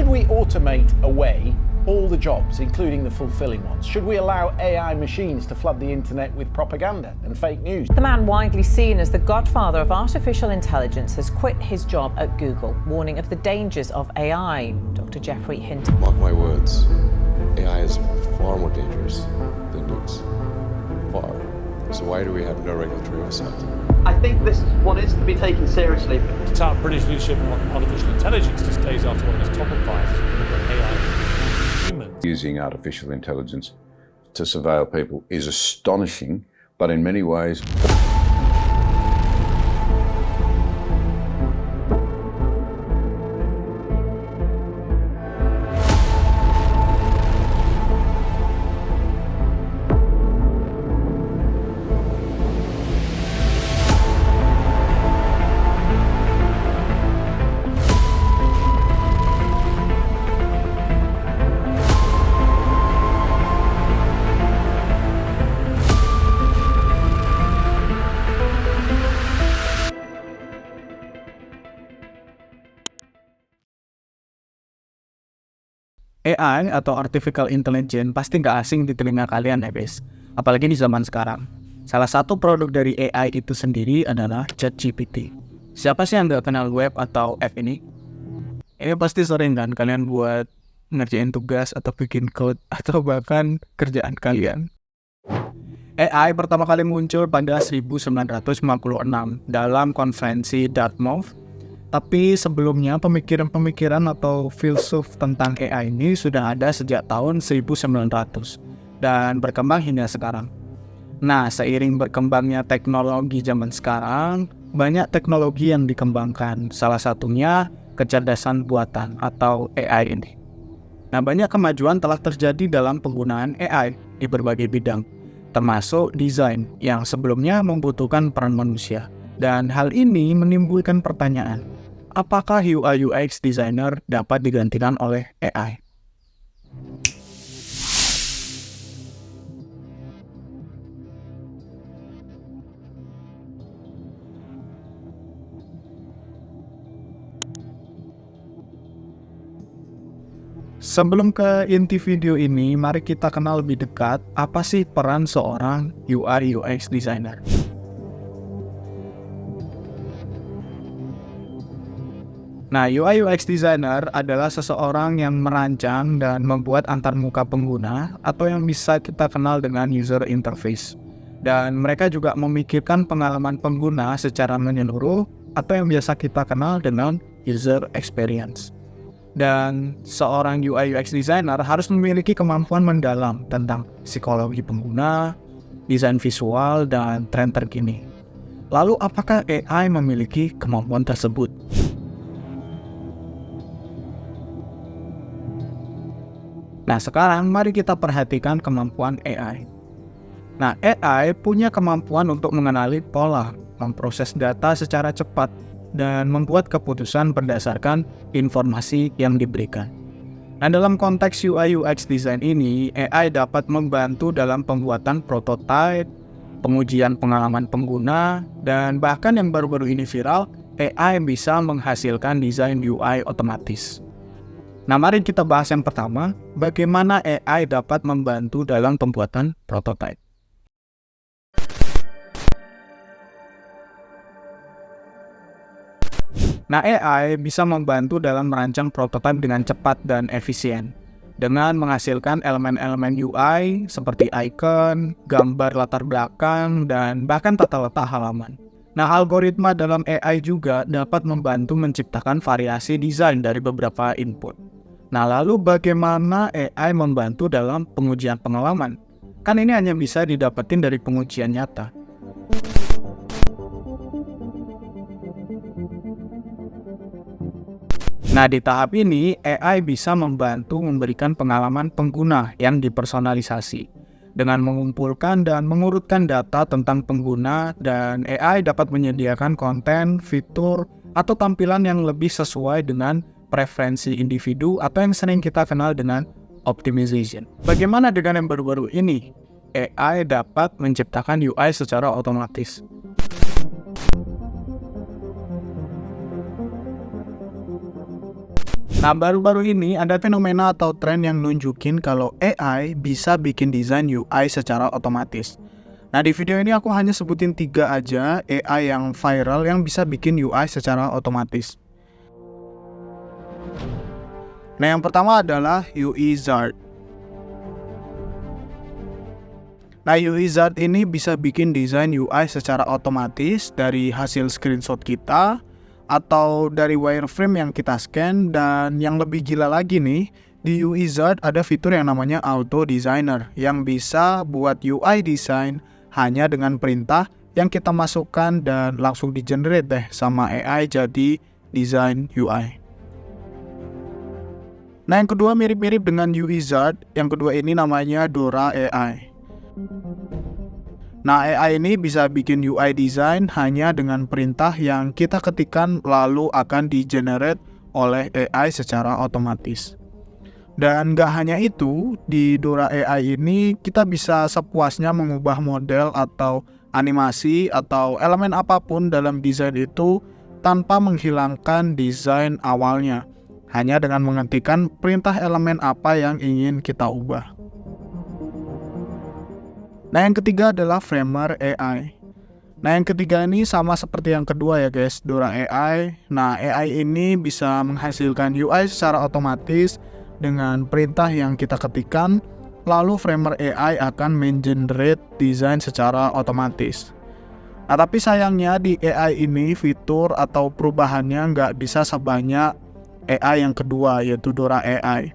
Should we automate away all the jobs, including the fulfilling ones? Should we allow AI machines to flood the internet with propaganda and fake news? The man widely seen as the godfather of artificial intelligence has quit his job at Google, warning of the dangers of AI. Dr. Geoffrey Hinton. Mark my words, AI is far more dangerous than nukes. Far. So why do we have no regulatory oversight? I think this one is to be taken seriously. To tout British leadership on artificial intelligence just days after one of its top advisors that AI humans. Using artificial intelligence to surveil people is astonishing, but in many ways AI atau Artificial Intelligence pasti nggak asing di telinga kalian ya guys, apalagi di zaman sekarang. Salah satu produk dari AI itu sendiri adalah ChatGPT. Siapa sih yang nggak kenal web atau app ini? Ini pasti sering kan kalian buat ngerjain tugas atau bikin code atau bahkan kerjaan kalian. AI pertama kali muncul pada 1956 dalam konferensi Dartmouth. Tapi sebelumnya pemikiran-pemikiran atau filsuf tentang AI ini sudah ada sejak tahun 1900 dan berkembang hingga sekarang. Nah, seiring berkembangnya teknologi zaman sekarang, banyak teknologi yang dikembangkan. Salah satunya kecerdasan buatan atau AI ini. Nah, banyak kemajuan telah terjadi dalam penggunaan AI di berbagai bidang, termasuk desain yang sebelumnya membutuhkan peran manusia. Dan hal ini menimbulkan pertanyaan, apakah UI UX designer dapat digantikan oleh AI? Sebelum ke inti video ini, mari kita kenal lebih dekat apa sih peran seorang UI UX designer. Nah, UI UX designer adalah seseorang yang merancang dan membuat antarmuka pengguna atau yang bisa kita kenal dengan user interface. Dan mereka juga memikirkan pengalaman pengguna secara menyeluruh atau yang biasa kita kenal dengan user experience. Dan seorang UI UX designer harus memiliki kemampuan mendalam tentang psikologi pengguna, desain visual, dan tren terkini. Lalu apakah AI memiliki kemampuan tersebut? Nah, sekarang mari kita perhatikan kemampuan AI. Nah, AI punya kemampuan untuk mengenali pola, memproses data secara cepat, dan membuat keputusan berdasarkan informasi yang diberikan. Nah, dalam konteks UI UX design ini, AI dapat membantu dalam pembuatan prototipe, pengujian pengalaman pengguna, dan bahkan yang baru-baru ini viral, AI bisa menghasilkan desain UI otomatis. Nah, mari kita bahas yang pertama, bagaimana AI dapat membantu dalam pembuatan prototipe. Nah, AI bisa membantu dalam merancang prototipe dengan cepat dan efisien, dengan menghasilkan elemen-elemen UI seperti icon, gambar latar belakang, dan bahkan tata letak halaman. Nah, algoritma dalam AI juga dapat membantu menciptakan variasi desain dari beberapa input. Nah, lalu bagaimana AI membantu dalam pengujian pengalaman? Kan ini hanya bisa didapetin dari pengujian nyata. Nah, di tahap ini, AI bisa membantu memberikan pengalaman pengguna yang dipersonalisasi dengan mengumpulkan dan mengurutkan data tentang pengguna, dan AI dapat menyediakan konten, fitur, atau tampilan yang lebih sesuai dengan preferensi individu atau yang sering kita kenal dengan optimization. Bagaimana dengan yang baru-baru ini? AI dapat menciptakan UI secara otomatis. Nah, baru-baru ini ada fenomena atau tren yang nunjukin kalau AI bisa bikin desain UI secara otomatis. Nah, di video ini aku hanya sebutin 3 aja AI yang viral yang bisa bikin UI secara otomatis. Nah, yang pertama adalah UiZard. Nah, UiZard ini bisa bikin desain UI secara otomatis dari hasil screenshot kita atau dari wireframe yang kita scan, dan yang lebih gila lagi nih, di UiZard ada fitur yang namanya Auto Designer yang bisa buat UI design hanya dengan perintah yang kita masukkan dan langsung di-generate deh sama AI jadi desain UI. Nah, yang kedua mirip-mirip dengan UiZard, yang kedua ini namanya Dora AI. Nah, AI ini bisa bikin UI design hanya dengan perintah yang kita ketikkan lalu akan di-generate oleh AI secara otomatis. Dan gak hanya itu, di Dora AI ini kita bisa sepuasnya mengubah model atau animasi atau elemen apapun dalam desain itu tanpa menghilangkan desain awalnya, hanya dengan mengetikkan perintah elemen apa yang ingin kita ubah. Nah, yang ketiga adalah Framer AI. Nah, yang ketiga ini sama seperti yang kedua ya guys, Dora AI. Nah, AI ini bisa menghasilkan UI secara otomatis dengan perintah yang kita ketikkan, lalu Framer AI akan men-generate desain secara otomatis. Nah, tapi sayangnya di AI ini fitur atau perubahannya nggak bisa sebanyak AI yang kedua, yaitu Dora AI.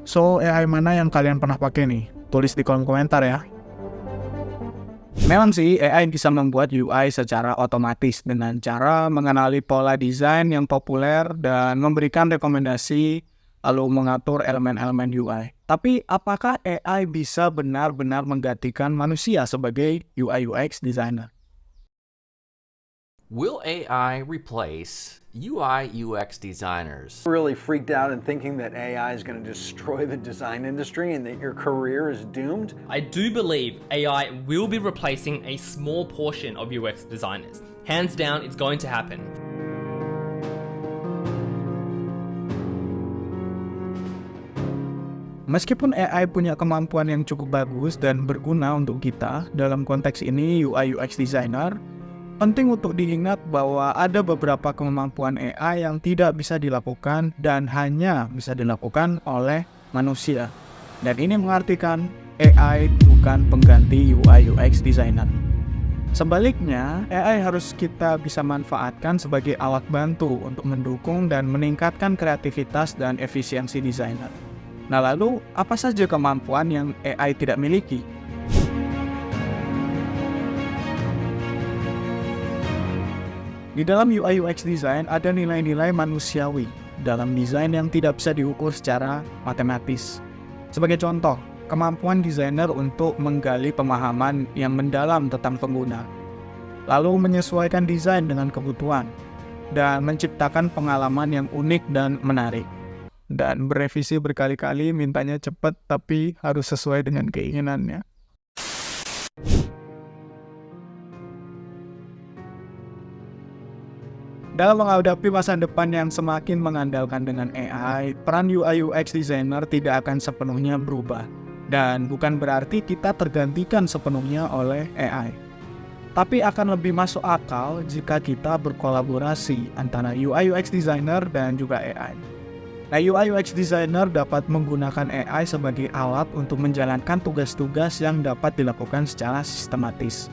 So, AI mana yang kalian pernah pakai nih? Tulis di kolom komentar ya. Memang sih, AI bisa membuat UI secara otomatis dengan cara mengenali pola desain yang populer dan memberikan rekomendasi lalu mengatur elemen-elemen UI. Tapi apakah AI bisa benar-benar menggantikan manusia sebagai UI/UX designer? Will AI replace UI/UX designers? Really freaked out and thinking that AI is going to destroy the design industry and that your career is doomed? I do believe AI will be replacing a small portion of UX designers. Hands down, it's going to happen. Meskipun AI punya kemampuan yang cukup bagus dan berguna untuk kita, dalam konteks ini UI/UX designer, penting untuk diingat bahwa ada beberapa kemampuan AI yang tidak bisa dilakukan dan hanya bisa dilakukan oleh manusia. Dan ini mengartikan AI bukan pengganti UI/UX designer. Sebaliknya, AI harus kita bisa manfaatkan sebagai alat bantu untuk mendukung dan meningkatkan kreativitas dan efisiensi desainer. Nah, lalu apa saja kemampuan yang AI tidak miliki? Di dalam UI/UX design ada nilai-nilai manusiawi dalam desain yang tidak bisa diukur secara matematis. Sebagai contoh, kemampuan desainer untuk menggali pemahaman yang mendalam tentang pengguna, lalu menyesuaikan desain dengan kebutuhan, dan menciptakan pengalaman yang unik dan menarik. Dan berevisi berkali-kali, mintanya cepat tapi harus sesuai dengan keinginannya. Dalam menghadapi masa depan yang semakin mengandalkan dengan AI, peran UI/UX designer tidak akan sepenuhnya berubah. Dan bukan berarti kita tergantikan sepenuhnya oleh AI. Tapi akan lebih masuk akal jika kita berkolaborasi antara UI/UX designer dan juga AI. Nah, UI/UX designer dapat menggunakan AI sebagai alat untuk menjalankan tugas-tugas yang dapat dilakukan secara sistematis.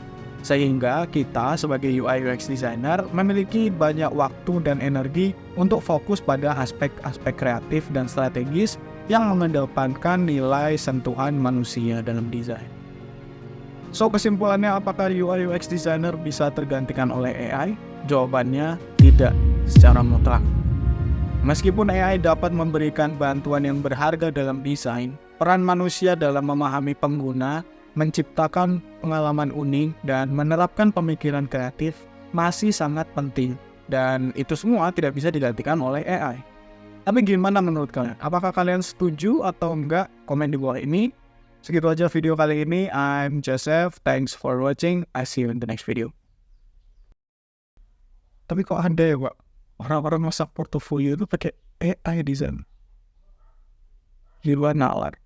Sehingga kita sebagai UI/UX designer memiliki banyak waktu dan energi untuk fokus pada aspek-aspek kreatif dan strategis yang mengedepankan nilai sentuhan manusia dalam desain. So, kesimpulannya, apakah UI/UX designer bisa tergantikan oleh AI? Jawabannya tidak secara mutlak. Meskipun AI dapat memberikan bantuan yang berharga dalam desain, peran manusia dalam memahami pengguna, menciptakan pengalaman unik, dan menerapkan pemikiran kreatif masih sangat penting. Dan itu semua tidak bisa digantikan oleh AI. Tapi gimana menurut kalian? Apakah kalian setuju atau enggak? Komen di bawah ini. Segitu aja video kali ini. I'm Joseph. Thanks for watching. I see you in the next video. Tapi kok ada ya, Pak? Orang-orang masak portofolio itu pakai AI di sana. Di luar nalar.